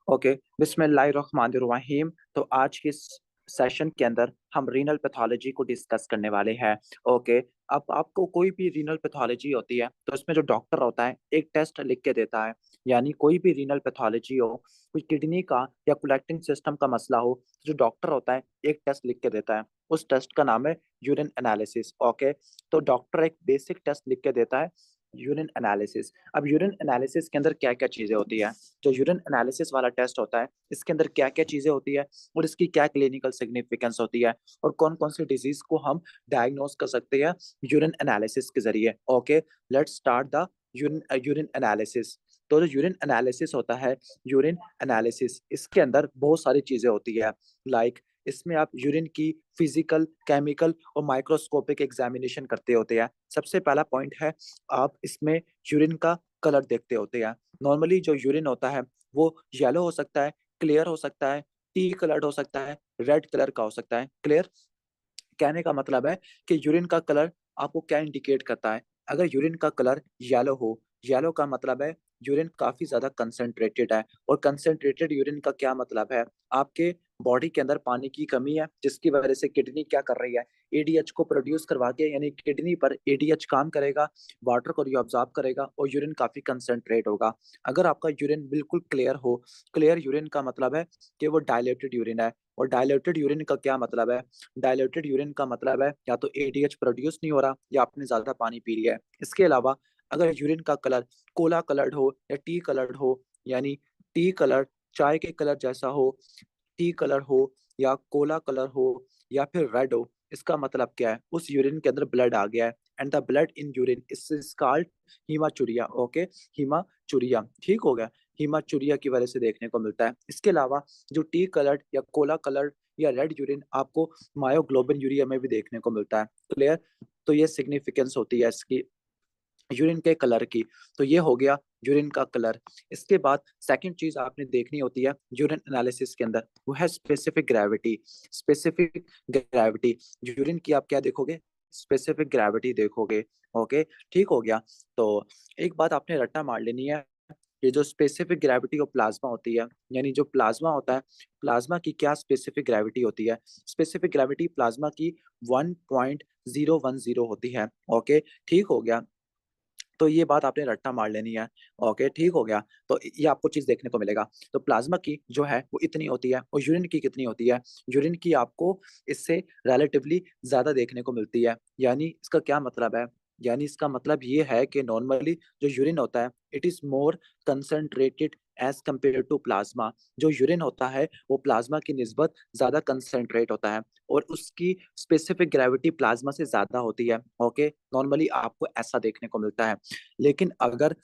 Okay, बिस्मिल्लाहिर्रहमानिर्रहीम। तो आज के सेशन के अंदर हम रीनल पैथोलॉजी को डिस्कस करने वाले हैं। ओके, अब आपको कोई भी रीनल पैथोलॉजी होती है तो इसमें जो डॉक्टर होता है एक टेस्ट लिख के देता है। यानी कोई भी रीनल पैथोलॉजी हो, कोई किडनी का या कोलेक्टिंग सिस्टम का मसला हो, जो डॉक्टर होता है एक टेस्ट लिख के देता है। उस टेस्ट का नाम है यूरिन एनालिसिस। ओके, तो डॉक्टर एक बेसिक टेस्ट लिख के देता है, यूरिन एनालिसिस। अब यूरिन एनालिसिस के अंदर क्या क्या चीजें होती है, जो यूरिन एनालिसिस वाला टेस्ट होता है इसके अंदर क्या क्या चीजें होती है और इसकी क्या क्लिनिकल सिग्निफिकेंस होती है और कौन कौन से डिजीज को हम डायग्नोस कर सकते हैं यूरिन एनालिसिस के जरिए। Okay, let's start the urine analysis. तो जो यूरिन एनालिसिस होता है, यूरिन एनालिसिस इसके अंदर बहुत सारी चीजें होती है। लाइक इसमें आप यूरिन की फिजिकल, केमिकल और माइक्रोस्कोपिक एग्जामिनेशन करते होते हैं। सबसे पहला पॉइंट है, आप इसमें यूरिन का कलर देखते होते हैं। नॉर्मली जो यूरिन होता है वो येलो हो सकता है, क्लियर हो सकता है, टी कलर्ड हो सकता है, रेड कलर का हो सकता है। क्लियर कहने का मतलब है कि यूरिन का कलर आपको क्या इंडिकेट करता है। अगर यूरिन का कलर येलो हो, येलो का मतलब है यूरिन काफी ज्यादा कंसंट्रेटेड है। और कंसंट्रेटेड यूरिन का क्या मतलब है, आपके बॉडी के अंदर पानी की कमी है, जिसकी वजह से किडनी क्या कर रही है, एडीएच को प्रोड्यूस करवा के, यानी किडनी पर एडीएच काम करेगा, वाटर को रिऑब्जॉर्ब करेगा और यूरिन काफी कंसंट्रेट होगा। अगर आपका यूरिन बिल्कुल क्लियर हो, क्लियर यूरिन का मतलब है कि वो डायलेटेड यूरिन है। और डायलेटेड यूरिन का क्या मतलब है, डायलेटेड यूरिन का मतलब है या तो एडीएच प्रोड्यूस नहीं हो रहा या आपने ज्यादा पानी पी लिया है। इसके अलावा अगर यूरिन का कलर कोला कलर्ड हो या टी कलर्ड हो, यानी टी कलर चाय के कलर जैसा हो, टी कलर हो या कोला कलर हो या फिर रेड हो, इसका मतलब क्या है, उस यूरिन के अंदर ब्लड आ गया है। And the blood in urine is called haematuria. Okay, haematuria, ठीक हो गया, हीमाचूरिया की वजह से देखने को मिलता है। इसके अलावा जो टी कलर्ड या कोला कलर्ड या रेड यूरिन आपको मायोग्लोबिन यूरिया में भी देखने को मिलता है। क्लियर, तो ये सिग्निफिकेंस होती है इसकी यूरिन के कलर की। तो ये हो गया यूरिन का कलर। इसके बाद सेकंड चीज आपने देखनी होती है यूरिन एनालिसिस के अंदर, वो है specific gravity. Specific gravity urine की आप क्या देखोगे, स्पेसिफिक ग्रेविटी देखोगे। ओके, ठीक हो गया। तो एक बात आपने रट्टा मार लेनी है, ये जो स्पेसिफिक ग्रेविटी और प्लाज्मा होती है, यानी जो प्लाज्मा होता है, प्लाज्मा की क्या स्पेसिफिक ग्रेविटी होती है। स्पेसिफिक ग्रेविटी प्लाज्मा की 1.010 होती है। ओके, ठीक हो गया। तो ये बात आपने रट्टा मार लेनी है। ओके, ठीक हो गया। तो ये आपको चीज देखने को मिलेगा। तो प्लाज्मा की जो है वो इतनी होती है और यूरिन की कितनी होती है, यूरिन की आपको इससे रिलेटिवली ज्यादा देखने को मिलती है। यानी इसका क्या मतलब है, यानी इसका मतलब ये है कि नॉर्मली जो यूरिन होता है it is more concentrated as compare to plasma. जो यूरिन होता है वो प्लाज्मा की निस्बत ज्यादा कंसंट्रेट होता है और उसकी स्पेसिफिक ग्रेविटी प्लाज्मा से ज्यादा होती है। ओके, नॉर्मली आपको ऐसा देखने को मिलता है। लेकिन अगर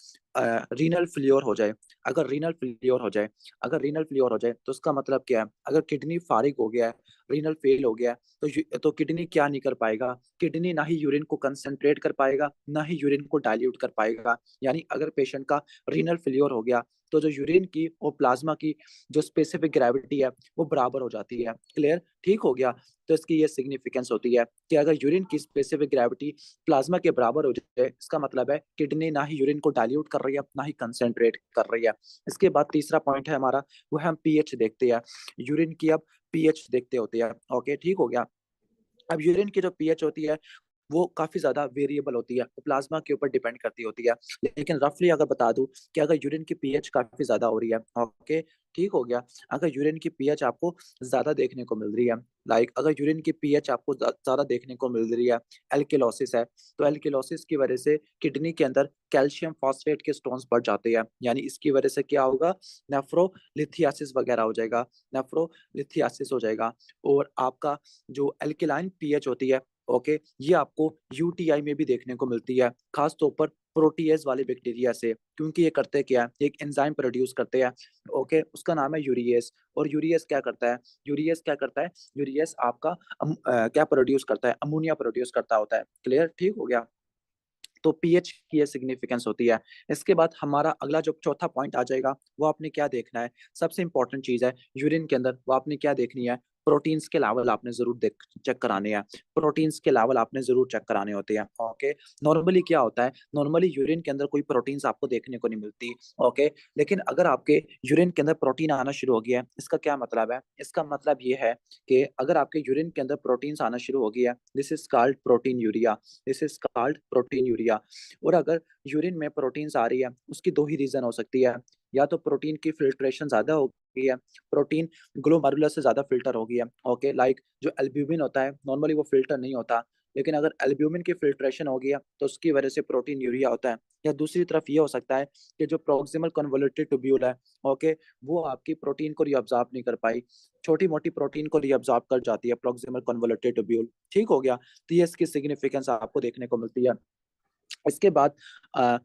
रीनल फेल्योर हो जाए, अगर रीनल फेल्योर हो जाए, अगर रीनल फेल्योर हो जाए तो उसका मतलब क्या है, अगर किडनी फारिग हो गया है, रीनल फेल हो गया है, तो किडनी क्या नहीं कर पाएगा, किडनी ना ही यूरिन को कंसंट्रेट कर पाएगा ना ही यूरिन को डाइल्यूट कर पाएगा। यानी अगर पेशेंट का रीनल फेल्योर हो गया तो जो यूरिन की और प्लाज्मा की जो स्पेसिफिक ग्रेविटी है वो बराबर हो जाती है। क्लियर, ठीक हो गया। तो इसकी ये सिग्निफिकेंस होती है कि अगर यूरिन की स्पेसिफिक ग्रेविटी प्लाज्मा के बराबर हो जाए, इसका मतलब है किडनी ना ही यूरिन को डाइल्यूट कर रही है ना ही कंसेंट्रेट कर रही है। इसके बाद तीसरा पॉइंट है हमारा, वो है हम पीएच देखते हैं। यूरिन की अब पीएच देखते होते हैं। ओके, ठीक हो गया। अब यूरिन की जो पीएच होती है वो काफी ज्यादा वेरिएबल होती है, प्लाज्मा के ऊपर डिपेंड करती होती है। लेकिन रफली अगर बता दूं कि अगर यूरिन की पीएच काफी ज्यादा हो रही है, ओके, ठीक हो गया, अगर यूरिन की पीएच आपको ज्यादा देखने को मिल रही है, लाइक अगर यूरिन की पीएच आपको ज्यादा देखने को मिल रही है, एल्किलोसिस है, तो एल्किलोसिस की वजह से किडनी के अंदर कैल्शियम फॉस्फेट के स्टोन्स बढ़ जाते हैं। यानी इसकी वजह से क्या होगा, नेफ्रोलिथियासिस वगैरह हो जाएगा, नेफ्रोलिथियासिस हो जाएगा। और आपका जो एल्किलाइन पीएच होती है, ओके, ये आपको यूटीआई में भी देखने को मिलती है, खास तौर पर प्रोटीएज वाले बैक्टीरिया से, क्योंकि ये करते क्या है, एक एंजाइम प्रोड्यूस करते हैं। ओके, उसका नाम है यूरिएस। और यूरिएस क्या करता है, यूरिएस क्या करता है, यूरिएस आपका क्या प्रोड्यूस करता है, अमोनिया प्रोड्यूस करता होता है। क्लियर, ठीक हो गया। तो पीएच की ये सिग्निफिकेंस होती है। इसके बाद हमारा अगला जो चौथा पॉइंट आ जाएगा, वो आपने क्या देखना है, सबसे इंपॉर्टेंट चीज है यूरिन के अंदर, वो आपने क्या देखनी है, प्रोटीन्स के लेवल आपने जरूर देख चेक कराने हैं, प्रोटीन्स के लेवल आपने जरूर चेक कराने होते हैं। ओके, नॉर्मली क्या होता है, नॉर्मली यूरिन के अंदर कोई प्रोटीन्स आपको देखने को नहीं मिलती। ओके, लेकिन अगर आपके यूरिन के अंदर प्रोटीन आना शुरू हो गया है, इसका क्या मतलब है, इसका मतलब ये है कि अगर आपके यूरिन के अंदर प्रोटीन्स आना शुरू हो गया, this is called protein urea, this is called protein urea. और अगर यूरिन में प्रोटीन्स आ रही है, उसकी दो ही रीजन हो सकती है, या तो प्रोटीन की फिल्ट्रेशन ज्यादा हो गई है, प्रोटीन ग्लोमेरुलर से ज्यादा फिल्टर हो गई है। ओके, लाइक जो एल्ब्यूमिन होता है नॉर्मली वो फिल्टर नहीं होता, लेकिन अगर एल्ब्यूमिन की फिल्ट्रेशन हो गया तो उसकी वजह से प्रोटीन यूरिया होता है। या दूसरी तरफ ये हो सकता है कि जो प्रोक्सिमल कन्वोल्यूटेड ट्यूब्यूल है, ओके, वो आपकी प्रोटीन को रिअब्सॉर्ब नहीं कर पाई, छोटी मोटी प्रोटीन को रिअब्सॉर्ब कर जाती है प्रोक्सिमल कन्वोल्यूटेड ट्यूब्यूल। ठीक हो गया, तो ये इसकी सिग्निफिकेंस आपको देखने को मिलती है। इसके बाद अ,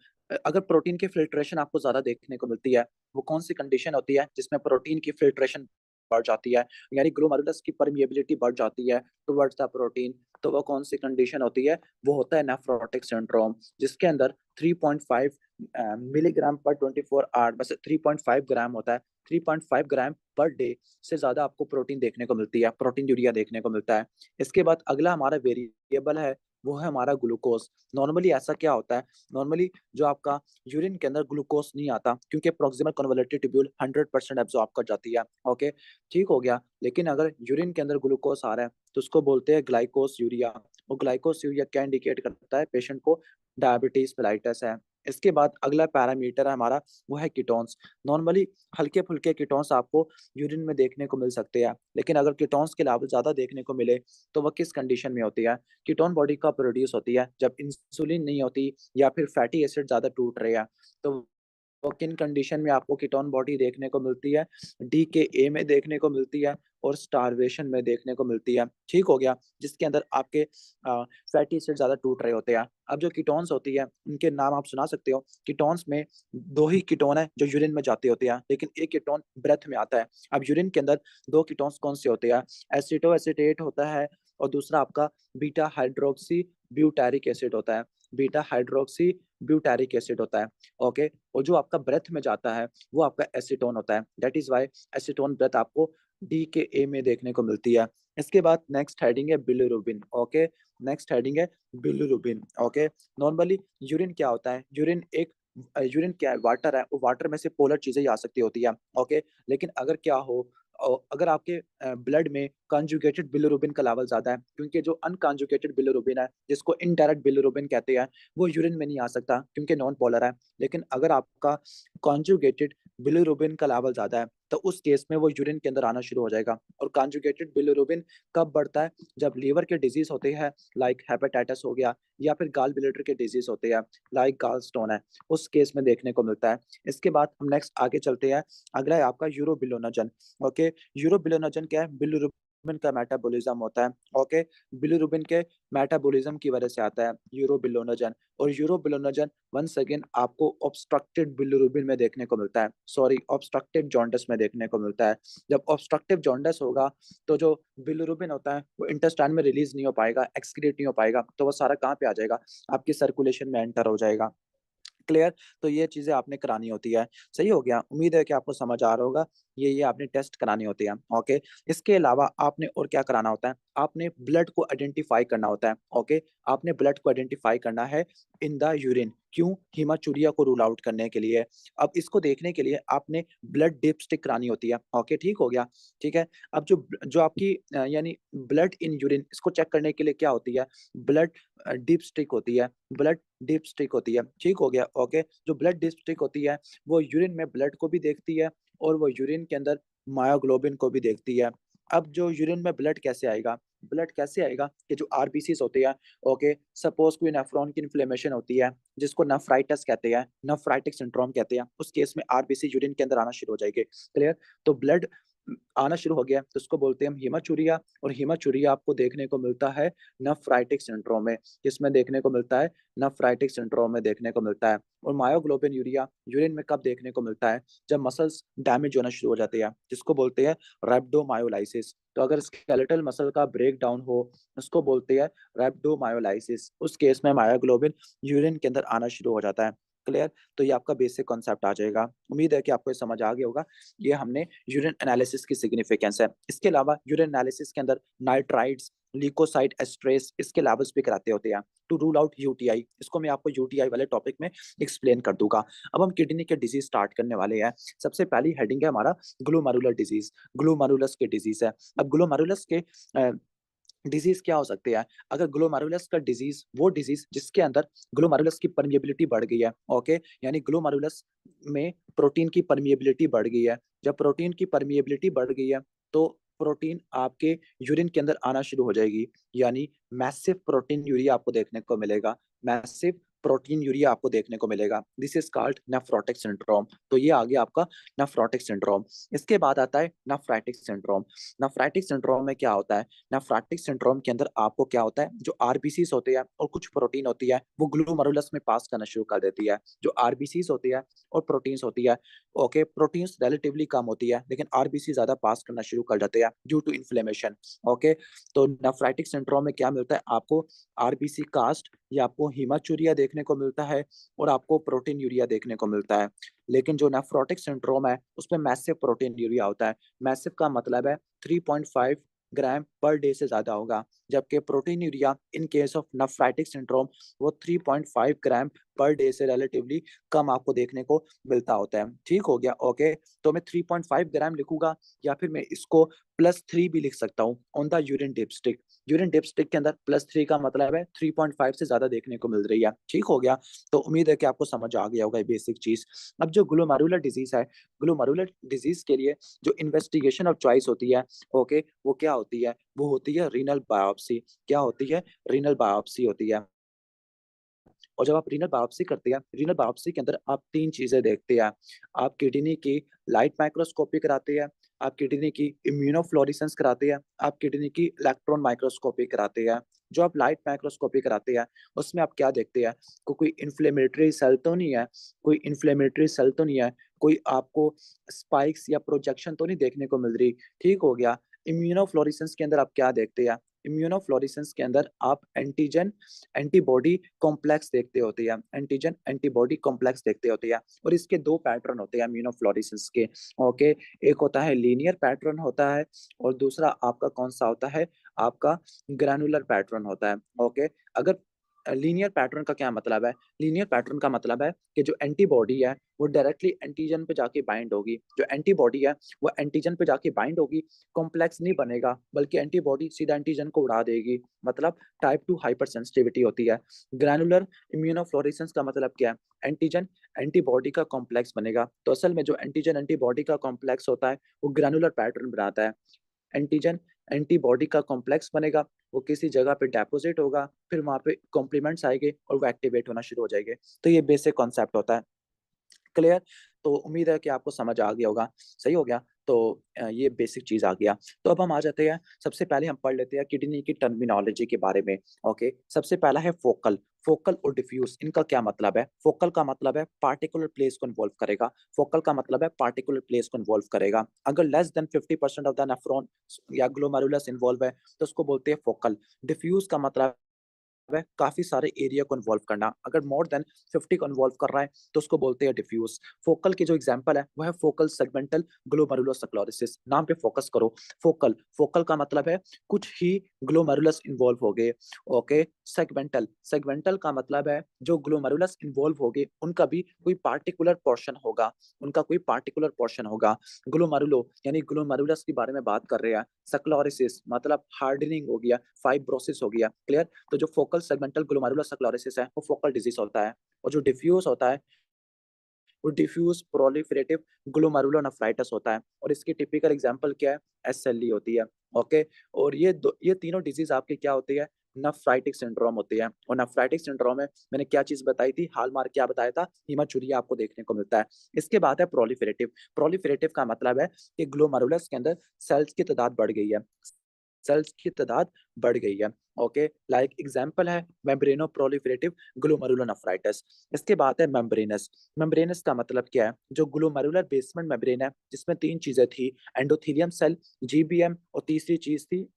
अगर प्रोटीन की फिल्ट्रेशन आपको ज्यादा देखने को मिलती है, वो कौन सी कंडीशन होती है जिसमें प्रोटीन की फिल्ट्रेशन बढ़ जाती है, यानी ग्लोमेरुलस की परमिएबिलिटी बढ़ जाती है टुवर्ड्स द प्रोटीन, तो वो कौन सी कंडीशन होती है, वो होता है नेफ्रोटिक सिंड्रोम, जिसके अंदर 3.5 मिलीग्राम पर 24 आवर, बस 3.5 ग्राम होता है, 3.5 ग्राम पर डे से ज्यादा आपको प्रोटीन देखने को मिलती है, प्रोटीन यूरिया देखने को मिलता है। इसके बाद अगला हमारा वेरिएबल है, वो है हमारा ग्लूकोज। नॉर्मली ऐसा क्या होता है, नॉर्मली जो आपका यूरिन के अंदर ग्लूकोज नहीं आता, क्योंकि प्रोक्सिमल कन्वोल्यूटेड ट्यूब्यूल 100% एब्जॉर्ब कर जाती है। ओके, ठीक हो गया, लेकिन अगर यूरिन के अंदर ग्लूकोज आ रहा है तो उसको बोलते हैं ग्लाइकोस यूरिया। और ग्लाइकोस यूरिया क्या इंडिकेट करता है, पेशेंट को डायबिटीज मेलाइटस है। इसके बाद अगला पैरामीटर है हमारा, वो है कीटोन्स। नॉर्मली हल्के फुल्के कीटोन्स आपको यूरिन में देखने को मिल सकते हैं, लेकिन अगर कीटोन्स के लेवल ज्यादा देखने को मिले तो वह किस कंडीशन में होती है, कीटोन बॉडी का प्रोड्यूस होती है जब इंसुलिन नहीं होती या फिर फैटी एसिड ज्यादा टूट रहे हैं, तो वो किन कंडीशन में आपको कीटोन बॉडी देखने को मिलती है, डीकेए में देखने को मिलती है और स्टारवेशन में देखने को मिलती है। ठीक हो गया, जिसके अंदर आपके फैटी एसिड ज्यादा टूट रहे होते हैं। अब जो कीटोन्स होती है उनके नाम आप सुना सकते हो, कीटोन्स में दो ही कीटोन है जो यूरिन में जाते होते हैं, लेकिन एक कीटोन ब्रेथ में आता है। अब यूरिन के अंदर दो कीटोन्स कौन से होते हैं, एसिटो एसिटेट होता है और दूसरा आपका बीटा हाइड्रोक्सी ब्यूटारिक एसिड होता है, बीटा हाइड्रोक्सी ब्यूटारिक एसिड होता है। ओके, और जो आपका ब्रेथ में जाता है वो आपका एसीटोन होता है, that is why acetone breath आपको डी के ए में देखने को मिलती है। इसके बाद नेक्स्ट हेडिंग है बिलिरुबिन। ओके, नेक्स्ट हेडिंग है बिलिरुबिन। ओके, नॉर्मली यूरिन क्या होता है, यूरिन क्या है, वाटर है, वो वाटर में से पोलर चीजें ही आ सकती होती है। ओके, लेकिन अगर क्या हो, अगर आपके ब्लड में कंजुगेटेड बिलिरुबिन का लेवल ज्यादा है, क्योंकि जो अनकंजुगेटेड बिलिरुबिन है जिसको इनडायरेक्ट बिलिरुबिन कहते हैं, वो यूरिन में नहीं आ सकता क्योंकि नॉन पोलर है। लेकिन अगर आपका कॉन्जुगेटेड बिलिरुबिन का लेवल ज्यादा है तो उस केस में वो यूरिन के अंदर आना शुरू हो जाएगा। और कॉन्जुगेटेड बिलिरुबिन कब बढ़ता है, जब लीवर के डिजीज होते हैं, लाइक हेपेटाइटिस हो गया, या फिर गाल ब्लैडर के डिजीज होते हैं, लाइक गाल स्टोन है, उस केस में देखने को मिलता है। इसके बाद हम नेक्स्ट आगे चलते हैं, अगला है आपका यूरोबिलोनाजन। ओके, यूरोबिलोनाजन क्या है, बिलिरुबिन का मेटाबॉलिज्म होता है। ओके, बिलिरुबिन के मेटाबॉलिज्म की वजह से आता है यूरोबिलोनाजन। और यूरोबिलोनाजन वंस अगेन आपको ऑब्स्ट्रक्टेड बिलिरुबिन में देखने को मिलता है, सॉरी ऑब्स्ट्रक्टेड जॉन्डिस में देखने को मिलता है। जब ऑब्स्ट्रक्टिव जॉन्डिस होगा तो जो बिलिरुबिन होता है वो इंटेस्टाइन में रिलीज नहीं हो पाएगा, एक्सक्रीट नहीं हो पाएगा, तो वो सारा कहाँ पे आ जाएगा, आपकी सर्कुलेशन में एंटर हो जाएगा। क्लियर, तो ये चीजें आपने करानी होती है। सही हो गया, उम्मीद है कि आपको समझ आ रहा होगा। ये आपने टेस्ट करानी होती है। ओके, इसके अलावा आपने और क्या कराना होता है, आपने ब्लड को आइडेंटिफाई करना होता है। ओके, आपने ब्लड को आइडेंटिफाई करना है इन द यूरिन, क्यों, हीमाचूरिया को रूल आउट करने के लिए। अब इसको देखने के लिए आपने ब्लड डिप स्टिक करानी होती है। ओके, ठीक हो गया, ठीक है। अब जो जो आपकी यानी ब्लड इन यूरिन, इसको चेक करने के लिए क्या होती है, ब्लड डिप स्टिक होती है, ब्लड डिप स्टिक होती है। ठीक हो गया, ओके, जो ब्लड डिप स्टिक होती है वो यूरिन में ब्लड को भी देखती है और वो यूरिन के अंदर मायोग्लोबिन को भी देखती है। अब जो यूरिन में ब्लड कैसे आएगा, ब्लड कैसे आएगा कि जो आरबीसीज होते हैं, ओके, सपोज कोई नेफ्रॉन की इन्फ्लेमेशन होती है जिसको नेफ्राइटिस कहते हैं, नेफ्राइटिक सिंड्रोम कहते हैं, उस केस में आरबीसी यूरिन के अंदर आना शुरू हो जाएगी। क्लियर, तो ब्लड आना शुरू हो गया तो उसको बोलते हैं हम हीमाचूरिया। और हीमाचूरिया आपको देखने को मिलता है नेफ्राइटिक सिंड्रोम में, किसमें देखने को मिलता है, नेफ्राइटिक सिंड्रोम में देखने को मिलता है। और मायोग्लोबिन यूरिया यूरिन में कब देखने को मिलता है, जब मसल्स डैमेज होना शुरू हो जाते हैं, जिसको बोलते हैं रैप्डोमायोलाइसिस। तो अगर स्केलेटल मसल का ब्रेक डाउन हो उसको बोलते हैं रैप्डोमायोलाइसिस, उस केस में मायोग्लोबिन यूरिन के अंदर आना शुरू हो जाता है। क्लियर? तो ये आपका बेसिक कॉन्सेप्ट आ जाएगा। उम्मीद है कि आपको ये समझ आ गया होगा। ये हमने यूरिन एनालिसिस की सिग्निफिकेंस है। इसके अलावा यूरिन एनालिसिस के अंदर नाइट्राइट्स, ल्यूकोसाइड एस्ट्रेस इसके लेवल्स भी कराते होते हैं टू रूल आउट यूटीआई। इसको मैं आपको यूटीआई वाले टॉपिक में एक्सप्लेन कर दूंगा। अब हम किडनी के डिजीज स्टार्ट करने वाले हैं। सबसे पहली हेडिंग है हमारा ग्लोमेरुलर डिजीज। ग्लोमेरुलस के डिजीज है। अब ग्लोमेरुलस के डिजीज क्या हो सकती है? अगर ग्लोमेरुलस का डिजीज वो डिजीज जिसके अंदर ग्लोमेरुलस की परमिएबिलिटी बढ़ गई है, ओके, यानी ग्लोमेरुलस में प्रोटीन की परमिएबिलिटी बढ़ गई है। जब प्रोटीन की परमिएबिलिटी बढ़ गई है तो प्रोटीन आपके यूरिन के अंदर आना शुरू हो जाएगी, यानी मैसिव प्रोटीन यूरिया आपको देखने को मिलेगा। मैसिव प्रोटीन यूरिया आपको देखने को मिलेगा। This is called nephrotic syndrome. तो ये आ गया आपका नेफ्रोटिक सिंड्रोम। इसके बाद आता है नेफ्राइटिक सिंड्रोम। नेफ्राइटिक सिंड्रोम में क्या होता है? नेफ्राइटिक सिंड्रोम के अंदर आपको क्या होता है, जो आरबीसीज होते हैं और कुछ प्रोटीन होती है वो ग्लोमेरुलस में पास करना शुरू कर देती है। जो आरबीसीज होती है और प्रोटीन्स होती है, ओके, प्रोटीन्स रिलेटिवली कम होती है लेकिन आरबीसी ज्यादा पास करना शुरू कर जाते हैं ड्यू टू इन्फ्लेमेशन। ओके, तो नेफ्राइटिक सिंड्रोम में क्या मिलता है आपको? आरबीसी कास्ट या आपको हीमाचूरिया देखने को मिलता है और आपको प्रोटीन यूरिया देखने को मिलता है। लेकिन जो नेफ्रोटिक सिंड्रोम है उसमें मैसिव प्रोटीन यूरिया होता है। मैसिव का मतलब है 3.5 ग्राम पर डे से ज्यादा होगा, जबकि protein urea in case of nephritic syndrome वो 3.5 ग्राम पर डे से रिलेटिवली कम आपको देखने को मिलता होता है। ठीक हो गया? ओके, तो मैं 3.5 ग्राम लिखूंगा या फिर मैं इसको +3 भी लिख सकता हूँ on the urine dipstick. Urine dipstick के अंदर +3 का मतलब है 3.5 से ज्यादा देखने को मिल रही है। ठीक हो गया? तो उम्मीद है कि आपको समझ आ गया होगा ये बेसिक चीज। अब जो ग्लोमेरुलर डिजीज है, ग्लोमेरुलर डिजीज के लिए जो इन्वेस्टिगेशन ऑफ चॉइस होती है, ओके, वो क्या होती है? वो होती है रीनल बायोप्सी। क्या होती है? रीनल बायोप्सी होती है। और जब आप रीनल बायोप्सी करते हैं, रीनल बायोप्सी के अंदर आप 3 चीज़ें देखते हैं। आप किडनी की लाइट माइक्रोस्कोपी कराते हैं, आप किडनी की इम्यूनोफ्लोरेसेंस कराते हैं, आप किडनी की इलेक्ट्रॉन माइक्रोस्कोपी कराते हैं। जो आप लाइट माइक्रोस्कोपी कराते हैं, उसमें आप क्या देखते हैं? कोई इन्फ्लेमेटरी सेल तो नहीं है, कोई इन्फ्लेमेटरी सेल तो नहीं है, कोई आपको स्पाइक्स या प्रोजेक्शन तो नहीं देखने को मिल रही। ठीक हो गया? इम्यूनोफ्लोरेसेंस के अंदर आप क्या देखते हैं? इम्यूनोफ्लोरेसेंस के अंदर आप एंटीजन एंटीबॉडी कॉम्प्लेक्स देखते होते हैं। एंटीजन एंटीबॉडी कॉम्प्लेक्स देखते होते हैं और इसके 2 पैटर्न होते हैं इम्यूनोफ्लोरेसेंस के। ओके, एक होता है लीनियर पैटर्न होता है और दूसरा आपका कौन सा होता है? आपका ग्रैनुलर पैटर्न होता है। ओके, अगर लीनियर पैटर्न का क्या मतलब है? लीनियर पैटर्न का मतलब है कि जो एंटीबॉडी है वो डायरेक्टली एंटीजन पे जाके बाइंड होगी। जो एंटीबॉडी है वो एंटीजन पे जाके बाइंड होगी, कॉम्प्लेक्स नहीं बनेगा, बल्कि एंटीबॉडी सीधा एंटीजन को उड़ा देगी। मतलब टाइप 2 हाइपर सेंसिटिविटी होती है। ग्रैनुलर इम्यूनोफ्लोरेसेंस का मतलब क्या है? एंटीजन एंटीबॉडी का कॉम्प्लेक्स बनेगा। तो असल में जो एंटीजन एंटीबॉडी का कॉम्प्लेक्स होता है वो ग्रैनुलर पैटर्न बनाता है। एंटीजन एंटीबॉडी का कॉम्प्लेक्स बनेगा, वो किसी जगह पे डेपोजिट होगा, फिर वहाँ पे कॉम्प्लीमेंट्स आएंगे और वो एक्टिवेट होना शुरू हो जाएंगे। तो ये बेसिक कॉन्सेप्ट होता है। क्लियर? तो उम्मीद है कि आपको समझ आ गया होगा। सही हो गया? तो ये बेसिक चीज़ आ गया। तो अब हम आ जाते हैं, सबसे पहले हम पढ़ लेते हैं किडनी की टर्मिनोलॉजी के बारे में। ओके, सबसे पहला है फोकल। फोकल और डिफ्यूज इनका क्या मतलब है? फोकल का मतलब है पार्टिकुलर प्लेस को इन्वॉल्व करेगा। फोकल का मतलब है पार्टिकुलर प्लेस को इन्वॉल्व करेगा। अगर less than 50% of the nephron या ग्लोमेरुलस इन्वॉल्व है तो उसको बोलते हैं फोकल। डिफ्यूज का मतलब है काफी सारे एरिया को इन्वॉल्व करना। अगर मोर देन 50 को इन्वॉल्व कर रहा है तो उसको बोलते हैं डिफ्यूज। फोकल की जो एग्जांपल है वो है फोकल सेगमेंटल ग्लोमेरुलोसक्लेरोसिस। नाम पे फोकस करो। फोकल, फोकल का मतलब है कुछ ही ग्लोमेरुलस इन्वॉल्व हो गए। ओके, सेगमेंटल, सेगमेंटल का मतलब है जो ग्लोमेरुलस इन्वॉल्व हो गए उनका भी कोई पार्टिकुलर पोर्शन होगा, उनका कोई पार्टिकुलर पोर्शन होगा। ग्लोमेरुलो यानी ग्लोमेरुलस के बारे में बात कर रहे हैं। सक्लोरिसिस मतलब हार्डनिंग हो गया, फाइब्रोसिस हो गया। क्लियर? तो जो फोकल सेगमेंटल ग्लोमेरुलर स्क्लेरोसिस है वो फोकल डिजीज होता है। और जो डिफ्यूज होता है वो डिफ्यूज प्रोलिफरेटिव ग्लोमेरुलोनेफ्राइटिस होता है। और इसकी टिपिकल एग्जांपल क्या है? एसएलई होती है। ओके, और ये तीनों डिजीज आपके क्या होती है? नेफ्राइटिक सिंड्रोम होती है। और नेफ्राइटिक सिंड्रोम में मैंने क्या चीज बताई थी? हॉलमार्क क्या बताया था? हीमाचूरिया आपको देखने को मिलता है। इसके बाद है प्रोलिफरेटिव। प्रोलिफरेटिव का मतलब है कि ग्लोमेरुलस के अंदर सेल्स की तादाद बढ़ गई है, सेल्स की तादाद बढ़ गई है। ओके, लाइक एग्जांपल है मेम्ब्रेनो प्रोलिफरेटिव ग्लोमेरुलोनेफ्राइटिस। इसके बाद है मेम्ब्रेनस। मेम्ब्रेनस का मतलब क्या है? जो ग्लोमेरुलर बेसमेंट मेम्ब्रेन है जिसमें 3 चीजें थी, एंडोथेलियम सेल, जीबीएम और तीसरी चीज थी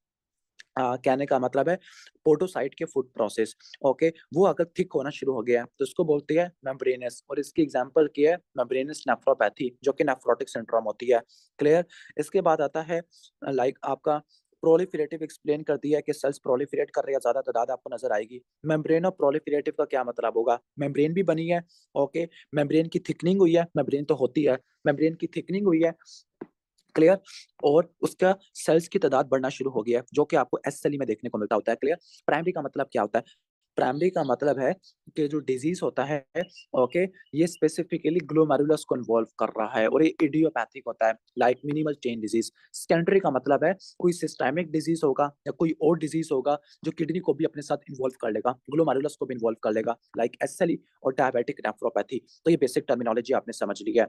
कहने का मतलब है पोडोसाइट के फूड प्रोसेस। ओके, वो अगर थिक होना शुरू हो गया है तो उसको बोलती है मेम्ब्रेनस, और इसकी एग्जांपल की है मेम्ब्रेनस नेफ्रोपैथी, जो कि नेफ्रोटिक सिंड्रोम होती है। क्लियर। इसके बाद आता है लाइक आपका प्रोलिफरेटिव, एक्सप्लेन कर दिया है कि सेल्स प्रोलिफरेट कर रहे हैं, ज्यादा तादाद आपको नजर आएगी। मेम्ब्रेन और प्रोलिफरेटिव का क्या मतलब होगा? मेम्ब्रेन भी बनी है, ओके, मेम्ब्रेन की थिकनिंग हुई है, मेम्ब्रेन तो होती है, मेम्ब्रेन की थिकनिंग हुई है। क्लियर। और उसका सेल्स की तादाद बढ़ना शुरू हो गया है, जो कि आपको एस सेल में देखने को मिलता होता है। क्लियर। प्राइमरी का मतलब क्या होता है? प्राइमरी का मतलब है कि जो डिजीज होता है, ओके, ये स्पेसिफिकली ग्लोमेरुलस को इन्वॉल्व कर रहा है और ये इडियोपैथिक होता है, like minimal chain disease. Secondary का मतलब है कोई सिस्टेमिक डिजीज होगा या कोई और डिजीज होगा जो किडनी को भी अपने साथ इन्वॉल्व कर लेगा, ग्लोमेरुलस को भी इन्वॉल्व कर लेगा, लाइक एसएलई और डायबिटिक नेफ्रोपैथी। तो ये बेसिक टर्मिनोलॉजी आपने समझ ली है।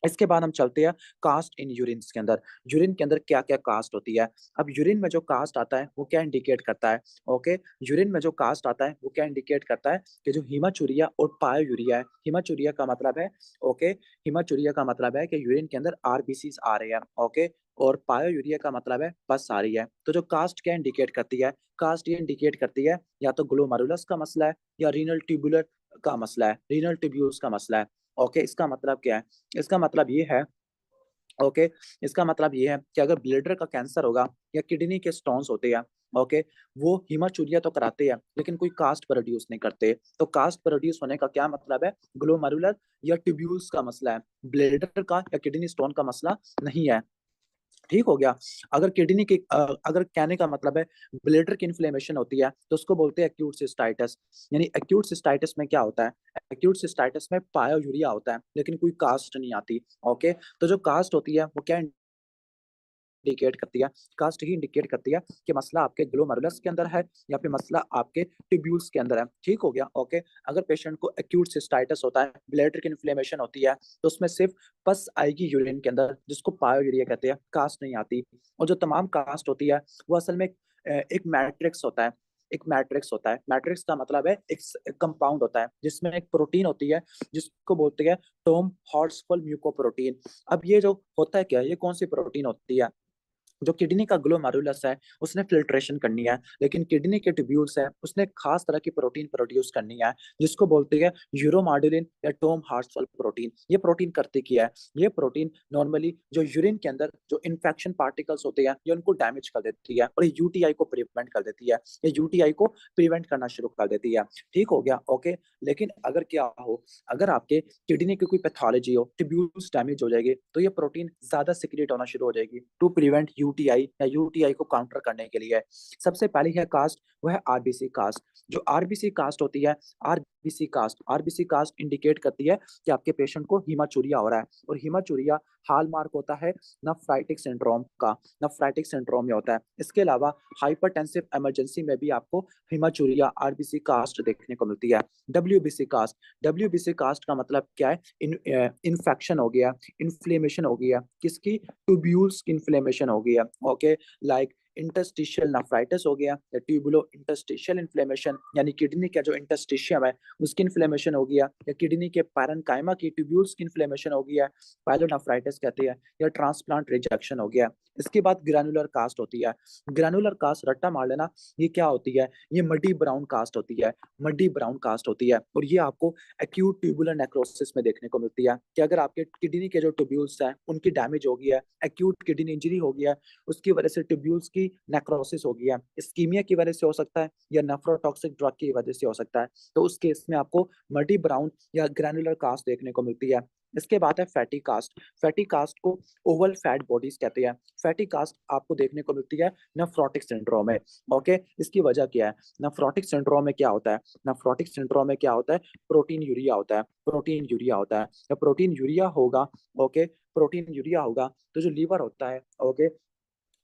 इसके बाद हम चलते हैं कास्ट इन यूरिन्स के अंदर। यूरिन के अंदर क्या-क्या कास्ट होती है? अब यूरिन में जो कास्ट आता है वो क्या इंडिकेट करता है? ओके, यूरिन में जो कास्ट आता है वो क्या इंडिकेट करता है कि जो हीमाचूरिया और पायोयूरिया है, हीमाचूरिया का मतलब है, ओके, हीमाचूरिया का मतलब है कि यूरिन के अंदर आरबीसीज आ रहे हैं, ओके, और पायोयूरिया का मतलब है पस आ रही है। तो जो कास्ट क्या इंडिकेट करती है? कास्ट ये इंडिकेट करती है या तो ग्लोमेरुलस का मसला है या रीनल ट्यूबुलर का मसला है, रीनल ट्यूब्यूल्स का मसला है। ओके, इसका मतलब क्या है? इसका मतलब ये है, ओके, इसका मतलब ये है कि अगर ब्लैडर का कैंसर होगा या किडनी के स्टोन्स होते हैं, ओके, वो हीमाचूरिया तो कराते हैं लेकिन कोई कास्ट प्रोड्यूस नहीं करते। तो कास्ट प्रोड्यूस होने का क्या मतलब है? ग्लोमेरुलर या ट्यूब्यूल्स का मसला है, ब्लैडर का या किडनी स्टोन का मसला नहीं है। ठीक हो गया। अगर किडनी की अगर कहने का मतलब है ब्लैडर की इन्फ्लेमेशन होती है तो उसको बोलते हैं एक्यूट सिस्टाइटिस। यानी एक्यूट सिस्टाइटिस में क्या होता है? एक्यूट सिस्टाइटिस में पायोयूरिया होता है लेकिन कोई कास्ट नहीं आती। ओके, तो जो कास्ट होती है वो क्या इंडिकेट करती है? कास्ट ही इंडिकेट करती है कि मसला आपके ग्लोमेरुलस के अंदर है या फिर मसला आपके ट्यूब्यूल्स के अंदर है। ठीक हो गया। ओके, अगर पेशेंट को एक्यूट सिस्टाइटिस होता है, ब्लैडर की इन्फ्लेमेशन होती है, तो उसमें सिर्फ पस आएगी यूरिन के अंदर, जिसको पायोयूरिया कहते हैं, कास्ट नहीं आती। और जो तमाम कास्ट होती है वो असल में एक मैट्रिक्स होता है, एक मैट्रिक्स होता है। मैट्रिक्स का मतलब है एक कंपाउंड होता है जिसमें एक प्रोटीन होती है जिसको बोलते हैं टॉम हॉर्सफुल म्यूकोप्रोटीन। अब ये जो होता है क्या, ये कौन सी प्रोटीन होती है? जो किडनी का ग्लोमेरुलस है उसने फिल्ट्रेशन करनी है, लेकिन किडनी के ट्यूब्यूल्स है उसने खास तरह की प्रोटीन प्रोड्यूस करनी है जिसको बोलते हैं यूरोमॉड्यूलिन या टॉम हार्ट्सफुल प्रोटीन। ये प्रोटीन करती क्या है? ये प्रोटीन नॉर्मली जो यूरिन के अंदर जो इन्फेक्शन पार्टिकल्स होते हैं ये उनको डैमेज कर देती है और यूटीआई को प्रिवेंट कर देती है, ये यूटीआई को प्रिवेंट करना शुरू कर देती है। ठीक हो गया। ओके, लेकिन अगर क्या हो, अगर आपके किडनी की कोई पैथोलॉजी हो, ट्यूब्यूल्स डैमेज हो जाएगी, तो ये प्रोटीन ज्यादा सिक्रिएट होना शुरू हो जाएगी टू प्रिवेंट यूटीआई या यूटीआई को काउंटर करने के लिए। सबसे पहली है कास्ट, वो है आरबीसी कास्ट। जो आरबीसी कास्ट होती है, आरबीसी कास्ट इंडिकेट करती है कि आपके पेशेंट को हीमाचूरिया हो रहा है, और हीमाचूरिया हॉलमार्क होता है नेफ्राइटिक सिंड्रोम का, नेफ्राइटिक सिंड्रोम में होता है। इसके अलावा हाइपरटेंसिव इमरजेंसी में भी आपको हीमाचूरिया आरबीसी कास्ट देखने को मिलती है। डब्ल्यूबीसी कास्ट, डब्ल्यूबीसी कास्ट का मतलब क्या है? इन्फेक्शन हो गया, इन्फ्लेमेशन हो गया, किसकी? ट्यूब्यूल्स की इन्फ्लेमेशन हो गया। ओके, लाइक इंटरस्टिशियल नेफ्राइटिस हो गया या ट्यूबुलो इंटरस्टिशियल इन्फ्लेमेशन, यानी किडनी का जो इंटरस्टिशियम है उसकी इन्फ्लेमेशन हो गया, या किडनी के पैरेन्काइमा की ट्यूब्यूल्स की इन्फ्लेमेशन हो गया, पायलोनेफ्राइटिस कहते हैं, या ट्रांसप्लांट रिजेक्शन हो गया। इसके बाद ग्रैनुलर कास्ट होती है। ग्रैनुलर कास्ट रट्टा मार लेना, ये क्या होती है? ये मडी ब्राउन कास्ट होती है, मडी ब्राउन कास्ट होती है, और ये आपको एक्यूट ट्यूबुलर नेक्रोसिस में देखने को मिलती है कि अगर आपके किडनी के जो ट्यूब्यूल्स हैं उनकी डैमेज हो गया है, एक्यूट किडनी इंजरी हो गया है, उसकी वजह से ट्यूब्यूल्स की नेक्रोसिस हो गया है, इस्कीमिया की वजह से हो सकता है या नेफ्रोटॉक्सिक ड्रग की वजह से हो सकता है, तो उस केस में आपको मल्टी ब्राउन या ग्रैनुलर कास्ट देखने को मिलती है। इसके बाद है फैटी कास्ट। फैटी कास्ट को ओवल फैट बॉडीज कहते हैं। फैटी कास्ट आपको देखने को मिलती है नेफ्रोटिक सिंड्रोम में। ओके, इसकी वजह क्या है? नेफ्रोटिक सिंड्रोम में क्या होता है? नेफ्रोटिक सिंड्रोम में क्या होता है? प्रोटीन यूरिया होता है, प्रोटीन यूरिया होता है। जब प्रोटीन यूरिया होगा, ओके, प्रोटीन यूरिया होगा तो जो लीवर होता है, ओके,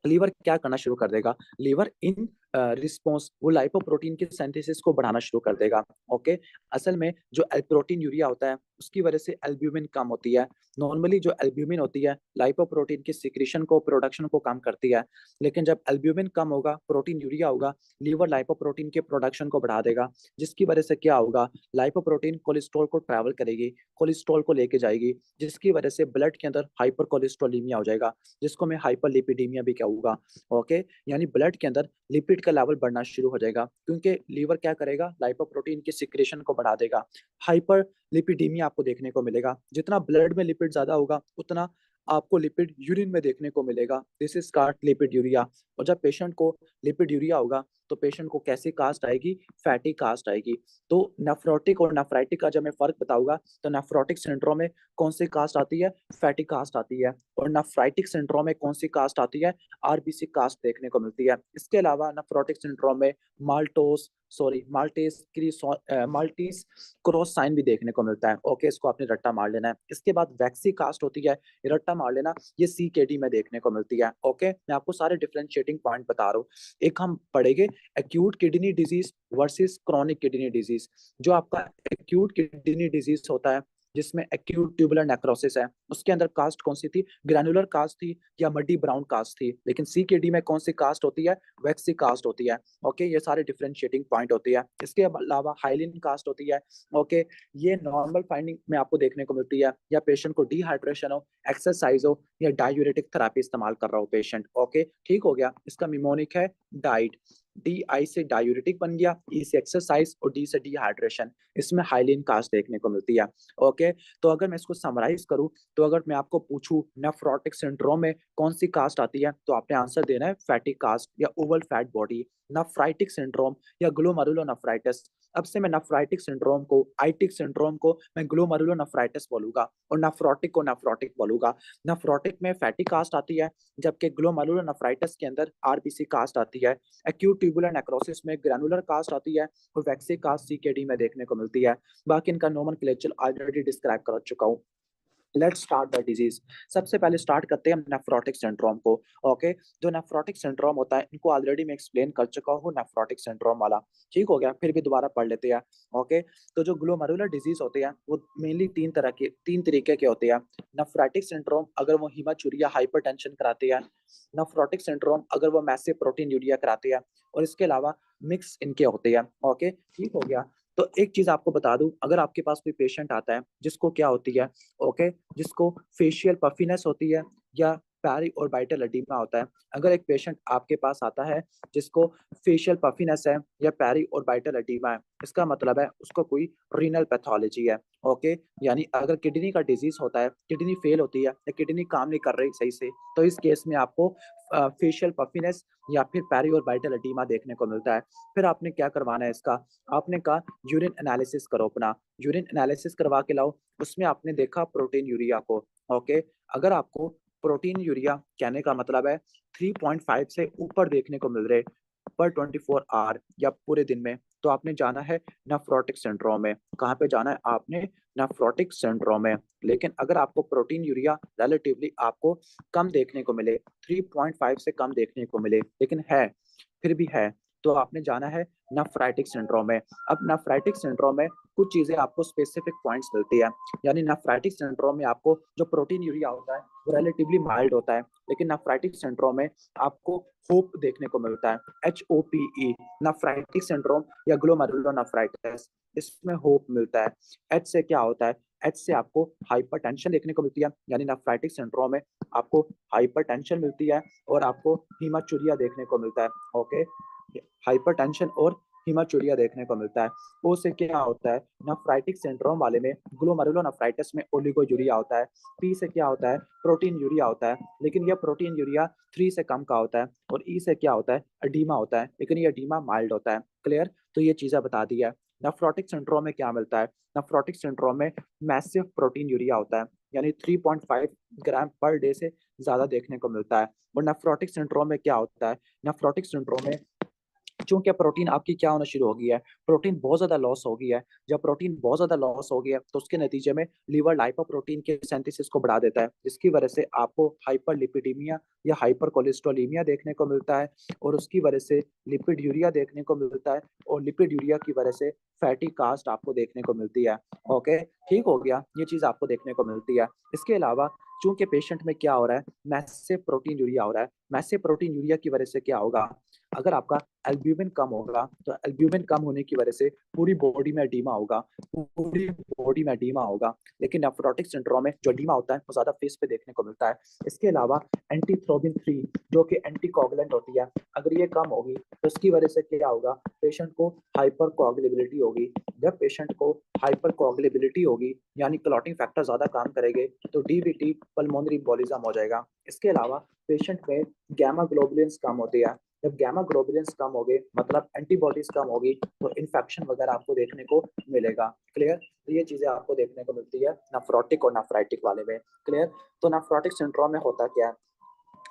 लीवर क्या करना शुरू कर देगा? लीवर इन रिस्पॉन्स वो लाइपोप्रोटीन के सिंथेसिस को बढ़ाना शुरू कर देगा। ओके, असल में जो प्रोटीन यूरिया होता है उसकी वजह से एल्ब्यूमिन कम होती है। नॉर्मली जो एल्ब्यूमिन होती है लाइपोप्रोटीन की सिक्रीशन को, प्रोडक्शन को कम करती है, लेकिन जब एल्ब्यूमिन कम होगा, प्रोटीन यूरिया होगा, लीवर लाइपोप्रोटीन के प्रोडक्शन को बढ़ा देगा, जिसकी वजह से क्या होगा, लाइपोप्रोटीन कोलेस्ट्रॉल को ट्रैवल करेगी, कोलेस्ट्रॉल को लेके जाएगी, जिसकी वजह से ब्लड के अंदर हाइपर कोलेस्ट्रोलीमिया हो जाएगा, जिसको मैं हाइपर लिपिडीमिया भी कहूंगा। ओके, यानी ब्लड के अंदर लिपिड का लेवल बढ़ना शुरू हो जाएगा, क्योंकि लीवर क्या करेगा, लाइपोप्रोटीन की सिक्रेशन को बढ़ा देगा। हाइपर लिपिडीमिया आपको देखने को मिलेगा। जितना ब्लड में लिपिड ज्यादा होगा उतना आपको लिपिड यूरिन में देखने को मिलेगा। This is called lipid urea. और जब पेशेंट को लिपिड यूरिया होगा तो पेशेंट को कैसी कास्ट आएगी, फैटी कास्ट आएगी। तो नेफ्रोटिक और नेफ्राइटिक का जब मैं फर्क बताऊंगा तो नेफ्रोटिक सिंड्रोम में कौन सी कास्ट आती है, फैटी कास्ट आती है, और नेफ्राइटिक सिंड्रोम में कौन सी कास्ट आती है, आरबीसी कास्ट देखने को मिलती है। इसके अलावा नेफ्रोटिक सिंड्रोम में माल्टीज क्रॉस साइन भी देखने को मिलता है। ओके, इसको आपने रट्टा मार लेना है। इसके बाद वैक्सी कास्ट होती है, रट्टा मार लेना, ये सीकेडी में देखने को मिलती है। ओके, मैं आपको सारे डिफरेंशिएटिंग पॉइंट बता रहा हूँ। एक हम पढ़ेंगे acute kidney disease versus chronic kidney disease. जो आपका एक्यूट किडनी डिजीज होता है जिसमें एक्यूट ट्यूबुलर नेक्रोसिस है, उसके अंदर कास्ट कौन सी थी, ग्रैनुलर कास्ट थी या मड्डी ब्राउन कास्ट थी। लेकिन सीकेडी में कौन सी कास्ट होती है, वैक्सी कास्ट होती है। ओके, ये सारे डिफरेंशिएटिंग पॉइंट होती है। इसके अलावा हाइलिन कास्ट होती है। ओके, ये नॉर्मल फाइंडिंग में आपको देखने को मिलती है, या पेशेंट को डिहाइड्रेशन हो, एक्सरसाइज हो, या डायूरेटिक थेरेपी इस्तेमाल कर रहा हो पेशेंट। ओके, ठीक हो गया। इसका मिमोनिक है डाइट। डी आई से डायूरेटिक बन गया, ई से एक्सरसाइज और डी से डिहाइड्रेशन। इसमें हाइलिन कास्ट देखने को मिलती है। ओके, तो अगर मैं इसको समराइज करूं तो अगर मैं आपको पूछूं नेफ्रोटिक सिंड्रोम में कौन सी कास्ट आती है तो आपने आंसर देना है फैटी कास्ट या Oval fat body. Nephritic syndrome या ग्लोमेरुलोनेफ्राइटिस। अब से मैं नेफ्राइटिक सिंड्रोम को, आइटिक सिंड्रोम को मैं ग्लोमेरुलोनेफ्राइटिस बोलूंगा, और नेफ्रोटिक को नेफ्रोटिक बोलूंगा। नेफ्रोटिक में फैटी कास्ट आती है, जबकि ग्लोमेरुलोनेफ्राइटिस के अंदर आरबीसी कास्ट आती है। एक्यूट ट्यूबुलर नेक्रोसिस में ग्रैनुलर कास्ट आती है, और वैक्सी कास्ट सीकेडी में देखने को मिलती है। बाकी इनका नोमेनक्लेचर ऑलरेडी डिस्क्राइब कर चुका हूँ। Let's start the disease. सबसे पहले स्टार्ट करते हैं हम नेफ्रोटिक सिंड्रोम को। ओके, जो नेफ्रोटिक सिंड्रोम होता है इनको ऑलरेडी मैं एक्सप्लेन कर चुका हूँ, नेफ्रोटिक सिंड्रोम वाला। ठीक हो गया, फिर भी दोबारा पढ़ लेते हैं। ओके, तो जो ग्लोमेरुलर डिजीज होते हैं वो मेनली तीन तरीके के होते हैं। नेफ्रोटिक सिंड्रोम अगर वो हीमाचूरिया हाइपरटेंशन कराते हैं, नेफ्रोटिक सिंड्रोम अगर वो मैसिव प्रोटीन यूरिया कराते हैं, और इसके अलावा मिक्स इनके होते हैं। ओके, ठीक हो गया। तो एक चीज आपको बता दूं, अगर आपके पास कोई पेशेंट आता है जिसको क्या होती है, ओके, जिसको फेशियल पफिनेस होती है या पैरी और बाइटल एडिमा होता है। अगर एक पेशेंट आपके पास आता है जिसको फेशियल पफिनेस है या पैरी और बाइटल एडिमा है, इसका मतलब है उसको कोई रीनल पैथोलॉजी है। ओके, यानी अगर किडनी का डिजीज होता है, किडनी फेल होती है या किडनी काम नहीं कर रही सही से, तो इस केस में आपको फेशियल पफिनेस या फिर पैरी और बाइटल एडिमा देखने को मिलता है। फिर आपने क्या करवाना है इसका, आपने कहा यूरिन एनालिसिस करो अपना, यूरिन एनालिसिस करवा के लाओ। उसमें आपने देखा प्रोटीन यूरिया को। ओके, अगर आपको प्रोटीन यूरिया कहने का मतलब है 3.5 से ऊपर देखने को मिल रहे पर 24 आवर या पूरे दिन में, तो आपने जाना है नेफ्रोटिक सिंड्रोम में। कहाँ पे जाना है आपने, नेफ्रोटिक सिंड्रोम में। लेकिन अगर आपको प्रोटीन यूरिया रिलेटिवली आपको कम देखने को मिले, 3.5 से कम देखने को मिले, लेकिन है, फिर भी है, तो आपने जाना है नेफ्राइटिक सिंड्रोम में। अब नेफ्राइटिक सिंड्रोम में कुछ चीजें आपको स्पेसिफिक पॉइंट्स मिलती है। यानी नेफ्राइटिक सिंड्रोम में आपको जो प्रोटीन यूरिया होता है वो रिलेटिवली माइल्ड होता है, लेकिन नेफ्राइटिक सिंड्रोम में आपको होप देखने को मिलता है, HOPE। नेफ्राइटिक सिंड्रोम या ग्लोमेरुलोनेफ्राइटिस, इसमें होप मिलता है। एच से क्या होता है, एच से आपको हाइपरटेंशन देखने को मिलती है, यानी नेफ्राइटिक सिंड्रोम में आपको हाइपरटेंशन मिलती है और आपको हीमाचूरिया देखने को मिलता है। ओके, हाइपरटेंशन और हीमाचूरिया देखने को मिलता है। ओ से क्या होता है, नेफ्राइटिक सिंड्रोम वाले में, ग्लोमेरुलोनेफ्राइटिस में ओलिगोयूरिया होता है। पी से क्या होता है, प्रोटीन यूरिया होता है, लेकिन यह प्रोटीन यूरिया 3 से कम का होता है। और ई से क्या होता है, एडीमा होता है, लेकिन ये एडीमा माइल्ड होता है। क्लियर, तो ये चीजें बता दी है। नेफ्रोटिक सिंड्रोम में क्या मिलता है, नेफ्रोटिक सिंड्रोम में मैसिव प्रोटीन यूरिया होता है, यानी 3.5 ग्राम पर डे से ज्यादा देखने को मिलता है। और नेफ्रोटिक सिंड्रोम में क्या होता है, नेफ्रोटिक सिंड्रोम में चूंकि प्रोटीन आपकी क्या होना शुरू हो गई है, प्रोटीन बहुत ज्यादा लॉस हो गई है। जब प्रोटीन बहुत ज्यादा लॉस हो गया है तो उसके नतीजे में लीवर लाइपोप्रोटीन के सिंथेसिस को बढ़ा देता है, जिसकी वजह से आपको हाइपरलिपिडीमिया या हाइपर कोलेस्ट्रोलीमिया देखने को मिलता है, और उसकी वजह से लिपिड यूरिया देखने को मिलता है, और लिपिड यूरिया की वजह से फैटी कास्ट आपको देखने को मिलती है। ओके, ठीक हो गया, ये चीज आपको देखने को मिलती है। इसके अलावा चूंकि पेशेंट में क्या हो रहा है, मैसिव प्रोटीन यूरिया हो रहा है। मैसिव प्रोटीन यूरिया की वजह से क्या होगा, अगर आपका एल्ब्यूमिन कम होगा तो एल्ब्यूमिन कम होने की वजह से पूरी बॉडी में एडीमा होगा, पूरी बॉडी में एडीमा होगा। लेकिन नेफ्रोटिक सिंड्रोम में जो एडीमा होता है वो ज्यादा फेस पे देखने को मिलता है। इसके अलावा एंटीथ्रोबिन 3 जो कि एंटीकोगुलेंट होती है, अगर ये कम होगी तो इसकी वजह से क्या होगा, पेशेंट को हाइपर कोagulability होगी। जब पेशेंट को हाइपर कोagulability होगी यानी क्लॉटिंग फैक्टर ज्यादा काम करेंगे तो डीवीटी पल्मोनरी एम्बोलिज्म हो जाएगा। इसके अलावा पेशेंट में गैमा ग्लोबुलिन्स कम होती है। जब गैमा ग्लोबुलिन्स कम हो गए मतलब एंटीबॉडीज कम होगी तो इन्फेक्शन वगैरह आपको देखने को मिलेगा। क्लियर, तो ये चीजें आपको देखने को मिलती है नेफ्रोटिक और नेफ्राइटिक वाले में। क्लियर, तो नेफ्रोटिक सिंड्रोम में होता क्या है,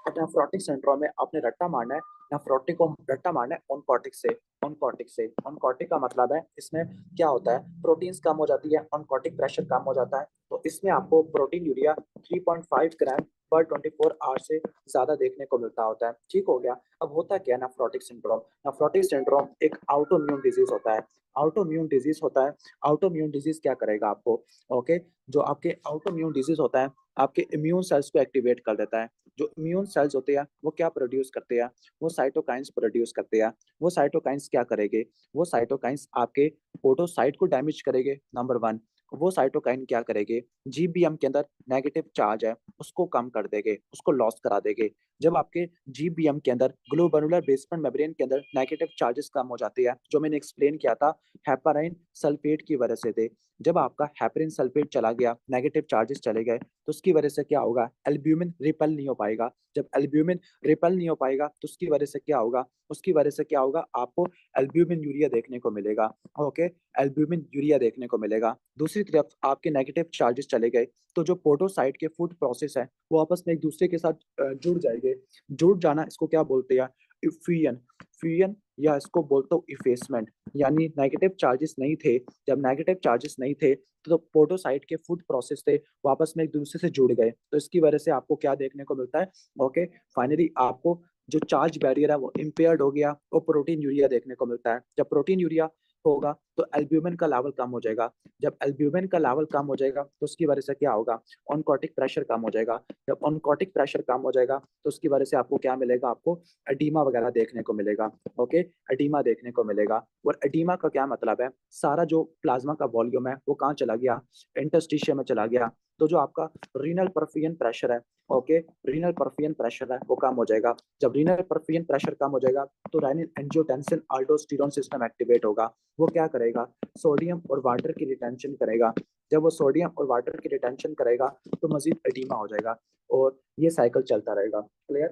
नेफ्रोटिक सिंड्रोम में आपने रट्टा मारना है, नेफ्रोटिक को रट्टा मारना है ऑनकोटिक से। ऑनकोटिक का मतलब है इसमें क्या होता है, प्रोटीन्स कम हो जाती है, ऑनकोटिक प्रेशर कम हो जाता है, तो इसमें आपको प्रोटीन यूरिया 3.5 ग्राम पर 24 आवर से ज्यादा देखने को मिलता होता है। ठीक हो गया। अब होता क्या है नेफ्रोटिक सिंड्रोम, नेफ्रोटिक सिंड्रोम एक आउटोइम्यून डिजीज होता है। आउटोइम्यून डिजीज होता है, आउटोइम्यून डिजीज क्या करेगा आपको, ओके, जो आपके आउटोइम्यून डिजीज होता है आपके इम्यून सेल्स को एक्टिवेट कर देता है। जो इम्यून सेल्स होते हैं वो क्या प्रोड्यूस करते हैं, वो साइटोकाइंस प्रोड्यूस करते हैं। वो साइटोकाइंस क्या करेंगे, वो साइटोकाइंस आपके पोडोसाइट को डैमेज करेंगे, नंबर वन। वो साइटोकाइन क्या करेंगे, जीबीएम के अंदर नेगेटिव चार्ज है उसको कम कर देंगे, उसको लॉस करा देंगे। जब आपके जीबीएम के अंदर ग्लोबरुलर बेसमेंट मेम्ब्रेन के अंदर नेगेटिव चार्जेस कम हो जाते हैं, जो मैंने एक्सप्लेन किया था हेपाराइन सल्फेट की वजह से थे। जब आपका हेपरिन सल्फेट चला गया, नेगेटिव चार्जेस चले गए, तो उसकी वजह से क्या होगा, एल्ब्यूमिन रिपेल नहीं हो पाएगा। जब एल्ब्यूमिन रिपेल नहीं हो पाएगा तो उसकी वजह से क्या होगा, उसकी वजह से क्या होगा, आपको एल्ब्यूमिन यूरिया देखने को मिलेगा। ओके, एल्ब्यूमिन यूरिया देखने को मिलेगा। दूसरी तरफ आपके नेगेटिव चार्जेस चले गए तो जो पोडोसाइट के फूड प्रोसेस है वो आपस में एक दूसरे के साथ जुड़ जाएंगे। जुड़ जाना इसको क्या बोलते हैं, फ्यूजन। फ्यूजन या इसको बोलते हो इफेसमेंट, यानी नेगेटिव चार्जेस नहीं थे। जब नेगेटिव चार्जेस नहीं थे तो पोडोसाइट के फूड प्रोसेस थे वो आपस में एक दूसरे से जुड़ गए, तो इसकी वजह से आपको क्या देखने को मिलता है, ओके, फाइनली आपको जो चार्ज बैरियर है वो इम्पेयर्ड हो गया और प्रोटीन यूरिया देखने को मिलता है। जब प्रोटीन यूरिया होगा तो एल्ब्यूमिन का लेवल कम हो जाएगा। जब एल्ब्यूमिन का लेवल कम हो जाएगा तो उसकी वजह से क्या होगा, ऑनकोटिक प्रेशर कम हो जाएगा। जब ऑनकोटिक प्रेशर कम हो जाएगा तो उसकी वजह से आपको क्या मिलेगा, आपको एडीमा वगैरह देखने को मिलेगा। ओके, एडीमा देखने को मिलेगा। और एडीमा का क्या मतलब है, सारा जो प्लाज्मा का वॉल्यूम है वो कहाँ चला गया, इंटरस्टिशियम में चला गया। तो जो आपका रीनल परफियन प्रेशर है, ओके, रीनल परफियन प्रेशर है वो कम हो जाएगा। जब रीनल परफियन प्रेशर कम हो जाएगा तो रेनिन एंजियोटेंसिन अल्डोस्टेरोन सिस्टम एक्टिवेट होगा। वो क्या करेगा, सोडियम और वाटर की रिटेंशन करेगा। जब वो सोडियम और वाटर की रिटेंशन करेगा तो मजीद एडीमा हो जाएगा और ये साइकिल चलता रहेगा। क्लियर,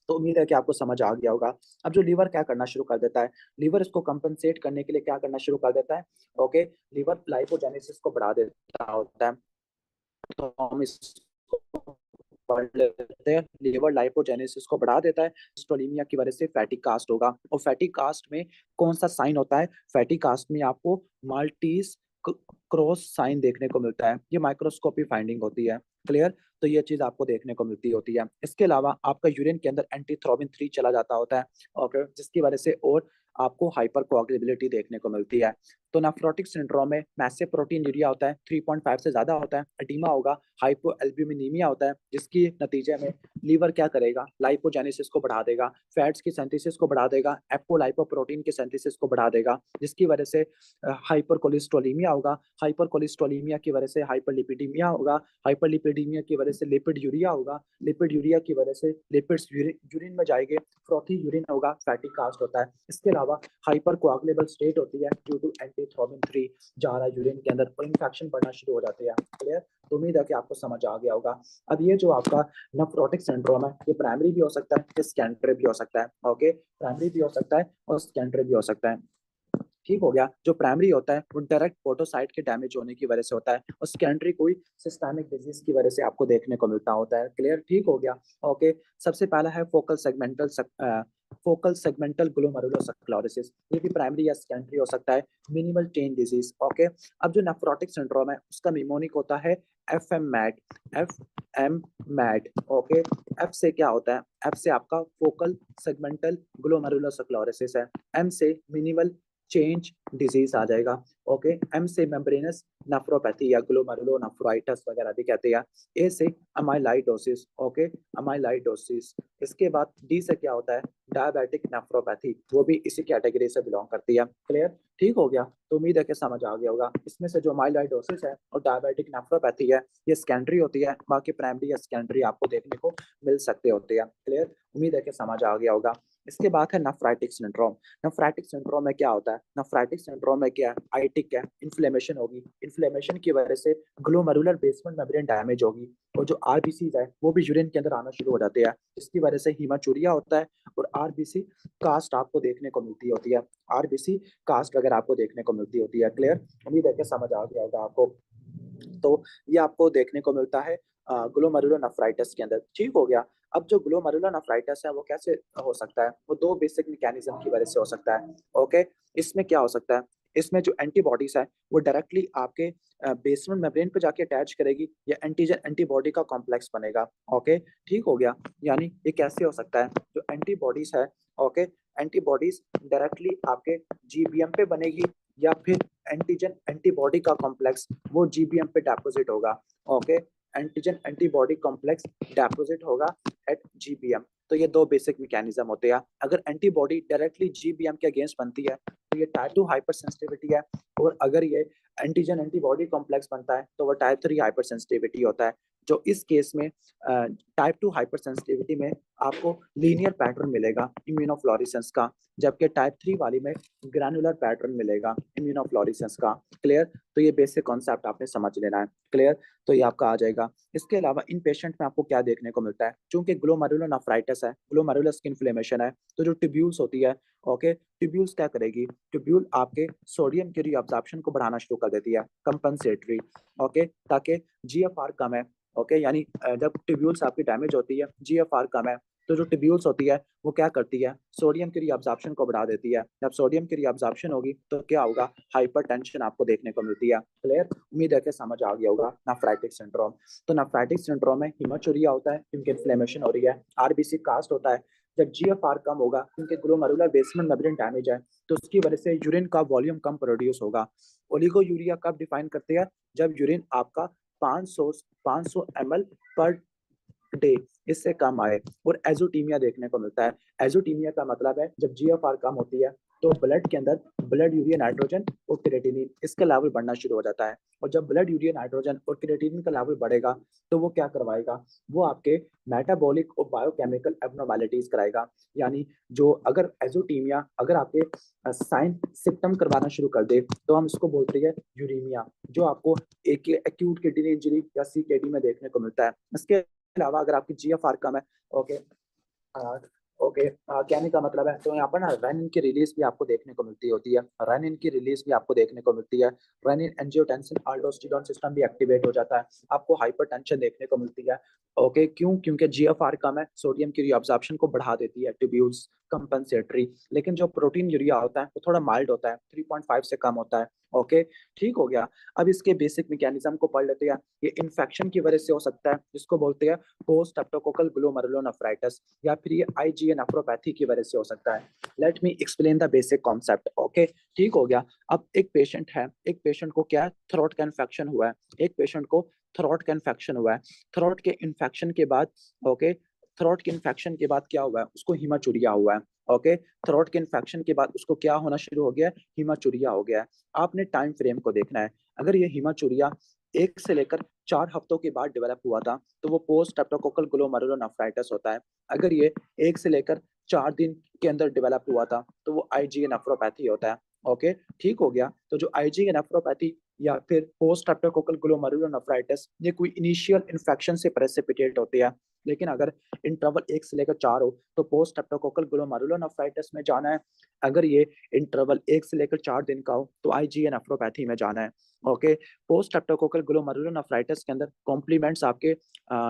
तो उम्मीद है कि आपको समझ आ गया होगा। अब जो लीवर क्या करना शुरू कर देता है, लीवर इसको कंपनसेट करने के लिए क्या करना शुरू कर देता है, ओके, लीवर लाइपोजेनेसिस को बढ़ा देता होता है। तो हम इसको पढ़ लेते हैं, लीवर लाइपोजेनेसिस को बढ़ा देता है, हिस्टोलीमिया की वजह से फैटी कास्ट होगा। और फैटी कास्ट में कौन सा साइन होता है, फैटी कास्ट में आपको माल्टीज क्रॉस साइन देखने को मिलता है, ये माइक्रोस्कोपी फाइंडिंग होती है। क्लियर, तो ये चीज आपको देखने को मिलती होती है। इसके अलावा आपका यूरिन के अंदर एंटीथ्रोबिन 3 चला जाता होता है, ओके, जिसकी वजह से और आपको हाइपर कोagulability देखने को मिलती है। तो नेफ्रोटिक सिंड्रोम में मैसिव प्रोटीन यूरिया होता है 3.5 से ज्यादा होता है, एडीमा होगा, हाइपोएल्ब्यूमिनीमिया होता है, जिसकी नतीजे में लीवर क्या करेगा, लाइपोजेनेसिस को बढ़ा देगा, फैट्स की सिंथेसिस को बढ़ा देगा, एपोलाइपोप्रोटीन के सिंथेसिस को बढ़ा देगा, जिसकी वजह से हाइपर कोलेस्ट्रोलीमिया होगा। हाइपर कोलेस्ट्रोलीमिया की वजह से हाइपरलिपिडीमिया होगा। हाइपरलिपिडीमिया की वजह से लिपिड यूरिया होगा। लिपिड यूरिया की वजह से लिपिड्स यूरिन में जाएंगे, फ्रॉथी यूरिन होगा, फैटी कास्ट होता है। इसके अलावा हाइपर कोagulable स्टेट होती है ड्यू टू एंटीथ्रोबिन 3 जा रहा है यूरिन के अंदर और इन्फेक्शन बढ़ना शुरू हो जाते हैं। क्लियर, तो उम्मीद है कि आपको समझ आ गया होगा। अब ये जो आपका नेफ्रोटिक सिंड्रोम है ये प्राइमरी भी हो सकता है, ये सेकेंडरी भी हो सकता है। ओके, प्राइमरी भी हो सकता है और सेकेंडरी भी हो सकता है। ठीक हो गया। जो प्राइमरी होता है वो डायरेक्ट पोडोसाइट के डैमेज होने की वजह से होता है, और सेकेंडरी कोई सिस्टेमिक डिजीज की वजह से आपको देखने को मिलता होता है। क्लियर? ठीक हो गया। ओके। सबसे पहला है फोकल सेगमेंटल ग्लोमेरुलर स्क्लेरोसिस। ये भी प्राइमरी या सेकेंडरी हो सकता है। Minimal chain disease. ओके। अब जो नेफ्रोटिक सिंड्रोम है उसका निमोनिक होता है F M mat. F M mat. Okay. F से क्या होता है? एफ से आपका फोकल सेगमेंटल ग्लोमेरुलर स्क्लेरोसिस है। एम से मिनिमल चेंज डिजीज आ जाएगा। ओके। एम से मेम्ब्रेनस नेफ्रोपैथी या ग्लोमेरुलोनेफ्राइटिस वगैरह भी कहते हैं। ए से अमाइलाइडोसिस। ओके। अमाइलाइडोसिस। इसके बाद डी से क्या होता है? डायबिटिक नेफ्रोपैथी, वो भी इसी कैटेगरी से बिलोंग करती है। क्लियर? ठीक हो गया। तो उम्मीद है कि समझ आ गया होगा। इसमें से जो अमाइलाइडोसिस है और डायबिटिक नेफ्रोपैथी है ये सेकेंडरी होती है, बाकी प्राइमरी या सेकेंडरी आपको देखने को मिल सकते होते हैं। क्लियर? उम्मीद है कि समझ आ गया होगा। इसके बाद है नेफ्राइटिक सिंड्रोम। नेफ्राइटिक सिंड्रोम में क्या होता है? नेफ्राइटिक सिंड्रोम में क्या है? आइटिक है, इन्फ्लेमेशन होगी। इन्फ्लेमेशन की वजह से ग्लोमेरुलर बेसमेंट मेम्ब्रेन डैमेज होगी, और जो आरबीसी है वो भी यूरिन के अंदर आना शुरू हो जाते हैं। इसकी वजह से हीमाचूरिया होता है, और आरबीसी कास्ट आपको देखने को मिलती होती है। आरबीसी कास्ट वगैरह आपको देखने को मिलती होती है। क्लियर? उम्मीद है कि समझ आ गया होगा आपको। तो ये आपको देखने को मिलता है ग्लोमेरुलर नेफ्राइटिस के अंदर। ठीक हो गया। अब जो ग्लोमेरुलर नेफ्राइटिस है वो कैसे हो सकता है? वो दो बेसिक मैकेनिज्म की वजह से हो सकता है। ओके। इसमें क्या हो सकता है? इसमें जो एंटीबॉडीज है वो डायरेक्टली आपके बेसमेंट मेम्ब्रेन पे जाके अटैच करेगी, या एंटीजन एंटीबॉडी का कॉम्प्लेक्स बनेगा। ओके। ठीक हो गया। यानी ये कैसे हो सकता है? जो एंटीबॉडीज है, ओके, एंटीबॉडीज डायरेक्टली आपके जीबीएम पे बनेगी, या फिर एंटीजन एंटीबॉडी का कॉम्प्लेक्स वो जीबीएम पे डेपोजिट होगा। Okay. Antigen antibody complex deposit होगा एट जीबीएम। तो ये दो बेसिक मैकेनिज्म होते हैं। अगर एंटीबॉडी डायरेक्टली जीबीएम के अगेंस्ट बनती है तो ये टाइप 2 हाइपर सेंसिटिविटी है, और अगर ये एंटीजन एंटीबॉडी कॉम्प्लेक्स बनता है तो वो टाइप 3 हाइपर सेंसिटिविटी होता है। जो इस केस में टाइप 2 हाइपर सेंसिटिविटी में आपको लीनियर पैटर्न मिलेगा इम्यूनोफ्लोरेसेंस का, जबकि टाइप 3 वाली में ग्रैनुलर पैटर्न मिलेगा इम्यूनोफ्लोरेसेंस का। क्लियर? तो ये बेसिक कॉन्सेप्ट आपने समझ लेना है। क्लियर? तो ये आपका आ जाएगा। इसके अलावा इन पेशेंट में आपको क्या देखने को मिलता है? चूंकि ग्लोमेरुलर नेफ्राइटिस है, ग्लोमेरुलर स्किन इन्फ्लेमेशन है, तो जो ट्यूब्यूल्स होती है, ओके, ट्यूब्यूल्स क्या करेगी? ट्यूब्यूल आपके सोडियम की रीअब्जॉर्प्शन को बढ़ाना शुरू कर देती है, कंपनसेटरी। ओके। ताकि जीएफआर कम है। ओके। यानी जब ट्यूब्यूल्स आपकी डैमेज होती है, जीएफआर कम है, तो जो ट्यूब्यूल्स होती है वो क्या करती है? सोडियम की रीअब्जॉर्प्शन को बढ़ा देती है। जब सोडियम की रीअब्जॉर्प्शन होगी तो क्या होगा? हाइपरटेंशन आपको देखने को मिलती है। क्लियर? उम्मीद है कि समझ आ गया होगा नेफ्राइटिक सिंड्रोम। तो नेफ्राइटिक सिंड्रोम में हीमाचूरिया होता है क्योंकि इन्फ्लेमेशन हो रही है, आरबीसी कास्ट होता है। जब जीएफआर कम होगा क्योंकि ग्लोमेरुलर बेसमेंट मेम्ब्रेन डैमेज है, तो उसकी वजह से यूरिन का वॉल्यूम कम प्रोड्यूस होगा। ओलिगोयूरिया कब डिफाइन करते हैं? जब यूरिन आपका 500 ml पर डे इससे कम आए। और एजोटीमिया देखने को मिलता है। एजोटीमिया का मतलब है जब जीएफआर कम होती है तो ब्लड के अंदर ब्लड यूरिया नाइट्रोजन और क्रिएटिनिन इसका लेवल बढ़ना शुरू हो जाता है, और जब ब्लड यूरिया नाइट्रोजन और क्रिएटिनिन का लेवल बढ़ेगा तो वो क्या करवाएगा? वो आपके मेटाबॉलिक और बायोकेमिकल एबनॉर्मेलिटीज कराएगा। यानी जो अगर एजोटीमिया अगर आपके साइन सिम्टम करवाना शुरू कर दे तो हम इसको बोलते हैं यूरीमिया, जो आपको एक एक्यूट किडनी इंजरी या सीकेडी में देखने को मिलता है। इसके अलावा अगर आपकी जीएफआर कम है, ओके, ओके, कहने का मतलब है तो यहाँ पर ना रेनिन की रिलीज भी आपको देखने को मिलती होती है। रेनिन की रिलीज भी आपको देखने को मिलती है। रेनिन एंजियोटेंसिन अल्डोस्टेरोन सिस्टम भी एक्टिवेट हो जाता है। आपको हाइपरटेंशन देखने को मिलती है। ओके। क्यों? क्योंकि जीएफआर कम है, सोडियम की रीअब्जॉर्प्शन को बढ़ा देती है ट्यूब्यूल्स, कंपनसेटरी। लेकिन जो प्रोटीन यूरिया होता है वो थोड़ा माइल्ड होता है, 3.5 से कम होता है। ओके। ठीक हो गया। अब इसके बेसिक मैकेनिज्म को पढ़ लेते हैं। ये इन्फेक्शन की वजह से हो सकता है, जिसको बोलते हैं पोस्ट स्ट्रेप्टोकोकल ग्लोमेरुलोनेफ्राइटिस, या फिर ये आईजीए नेफ्रोपैथी की वजह से हो सकता है। Let me explain the basic concept. Okay. ठीक हो गया। अब एक पेशेंट है, एक पेशेंट को क्या थ्रोट का इन्फेक्शन हुआ है, एक पेशेंट को थ्रोट का इन्फेक्शन हुआ है। थ्रोट के इन्फेक्शन के बाद, ओके, थ्रोट के इन्फेक्शन के बाद क्या हुआ है? उसको हीमाचूरिया हुआ है। ओके। थ्रोट के इन्फेक्शन के बाद उसको क्या होना शुरू हो गया है? हीमाचूरिया हो गया है। आपने टाइम फ्रेम को देखना है। अगर ये हीमाचूरिया 1 से लेकर 4 हफ्तों के बाद डेवलप हुआ था तो वो पोस्ट स्ट्रेप्टोकोकल ग्लोमेरुलोनेफ्राइटिस होता है। अगर ये 1 से लेकर 4 दिन के अंदर डेवलप हुआ था तो वो आईजीए नेफ्रोपैथी होता है। ओके, ठीक हो गया। तो जो आईजी नेफ्रोपैथी या फिर पोस्ट स्ट्रेप्टोकोकल ग्लोमेरुलोनेफ्राइटिस ये कोई इनिशियल इन्फेक्शन से प्रेसिपिटेट होती है। लेकिन अगर इंटरवल 1 से लेकर 4 हो तो पोस्ट स्ट्रेप्टोकोकल ग्लोमेरुलोनेफ्राइटिस में जाना है। अगर ये इंटरवल 1 से लेकर 4 दिन का हो तो आईजीए नेफ्रोपैथी में जाना है। ओके, पोस्ट स्ट्रेप्टोकोकल ग्लोमेरुलोनेफ्राइटिस के अंदर कॉम्प्लीमेंट्स आपके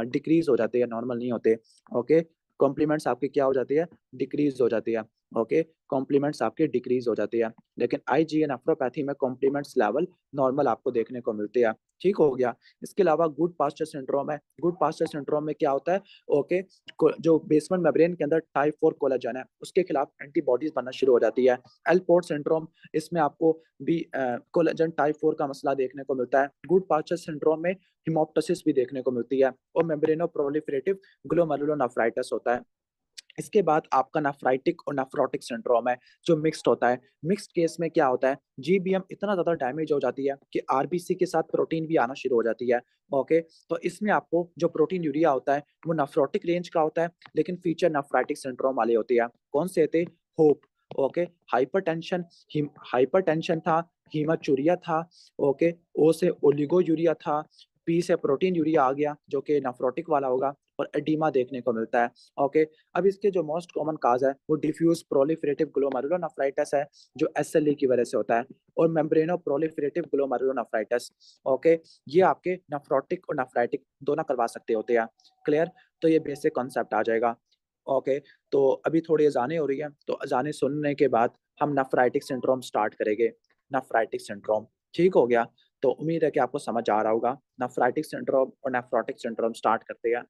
डिक्रीज़ हो जाते हैं, नॉर्मल नहीं होते। ओके, कॉम्प्लीमेंट्स आपकी क्या हो जाती है? डिक्रीज़ हो जाती है। ओके, कॉम्प्लीमेंट्स आपकी डिक्रीज़ हो जाती है। लेकिन आईजीए नेफ्रोपैथी में कॉम्प्लीमेंट्स लेवल नॉर्मल आपको देखने को मिलती है। ठीक हो गया। इसके अलावा गुड पास्चर सिंड्रोम है। गुड पास्चर सिंड्रोम में क्या होता है? ओके, को जो बेसमेंट मेम्ब्रेन के अंदर टाइप 4 कोलेजन है, उसके खिलाफ एंटीबॉडीज़ बनना शुरू हो जाती है। एलपोर्ट सिंड्रोम, इसमें आपको भी कोलेजन टाइप 4 का मसला देखने को मिलता है। गुड पास्चर सिंड्रोम में हेमोप्टासिस भी देखने को मिलती है और मेम्ब्रेनो प्रोलिफरेटिव ग्लोमेरुलोनेफ्राइटिस होता है। इसके बाद आपका नेफ्राइटिक और नेफ्रोटिक सिंड्रोम है, जो मिक्स्ड होता है। मिक्स्ड केस में क्या होता है, जीबीएम इतना ज़्यादा डैमेज हो जाती है कि आरबीसी के साथ प्रोटीन भी आना शुरू हो जाती है। ओके, तो इसमें आपको जो प्रोटीन यूरिया होता है, वो नेफ्रोटिक रेंज का होता है, लेकिन फीचर नेफ्राइटिक सिंड्रोम वाली होती है। कौन से थे? होप, ओके, हाइपरटेंशन, हाइपरटेंशन था, हीमाचूरिया था, ओके, ओ से ओलिगोयूरिया था, पी से प्रोटीन यूरिया आ गया, जो कि नेफ्रोटिक वाला होगा और एडीमा देखने को मिलता है। ओके, अब इसके जो मोस्ट कॉमन काज है वो डिफ्यूज प्रोलिफरेटिव ग्लोमेरुलोनेफ्राइटिस है, जो एसएलई की वजह से होता है, और मेम्ब्रेनो प्रोलिफरेटिव ग्लोमेरुलोनेफ्राइटिस। ओके, ये आपके नेफ्रोटिक और नेफ्राइटिक दोनों करवा सकते होते हैं। क्लियर? तो ये बेसिक कॉन्सेप्ट आ जाएगा। ओके, तो अभी थोड़ी अजानें हो रही हैं, तो अजानें सुनने के बाद हम नेफ्राइटिक सिंड्रोम स्टार्ट करेंगे। नेफ्राइटिक सिंड्रोम, ठीक हो गया। तो उम्मीद है कि आपको समझ आ रहा होगा। नेफ्राइटिक सिंड्रोम और नेफ्रोटिक सिंड्रोम स्टार्ट करते हैं।